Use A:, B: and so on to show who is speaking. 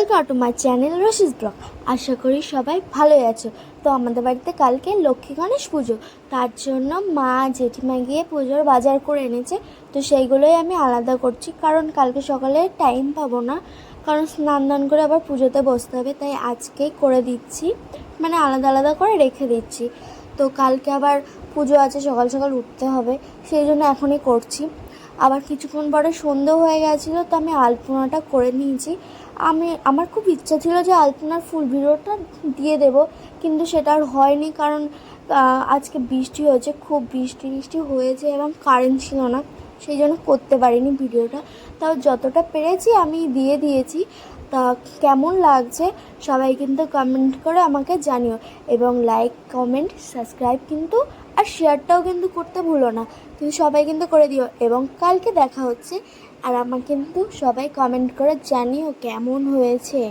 A: Welcome to my channel Rashi's vlog. আশা করি সবাই ভালোই আছো। তো আমাদের বাড়িতে কালকে লক্ষ্মী গণেশ পুজো, তার জন্য মা জেঠিমা গিয়ে পুজোর বাজার করে এনেছে। তো সেইগুলোই আমি আলাদা করছি, কারণ কালকে সকালে টাইম পাবো না, কারণ স্নান দান করে আবার পুজোতে বসতে হবে, তাই আজকেই করে দিচ্ছি, মানে আলাদা আলাদা করে রেখে দিচ্ছি। তো কালকে আবার পুজো আছে, সকাল সকাল উঠতে হবে, সেই জন্য এখনই করছি। আবার কিছুক্ষণ পরে সন্ধে হয়ে গেছিলো, তো আমি আলপনাটা করে নিয়েছি। আমার খুব ইচ্ছা ছিল যে আলপনার ফুল ভিডিওটা দিয়ে দেব, কিন্তু সেটা আর হয়নি, কারণ আজকে বৃষ্টি হয়েছে, খুব বৃষ্টি হয়েছে এবং কারেন্ট ছিল না, সেই জন্য করতে পারিনি ভিডিওটা। তাও যতটা পেরেছি আমি দিয়ে দিয়েছি। তা কেমন লাগছে সবাই কিন্তু কমেন্ট করে আমাকে জানিও, এবং লাইক কমেন্ট সাবস্ক্রাইব কিন্তু আর শেয়ারটাও কিন্তু করতে ভুলো না, কিন্তু সবাই কিন্তু করে দিও। এবং কালকে দেখা হচ্ছে, আর আমার কিন্তু সবাই কমেন্ট করে জানিও কেমন হয়েছে।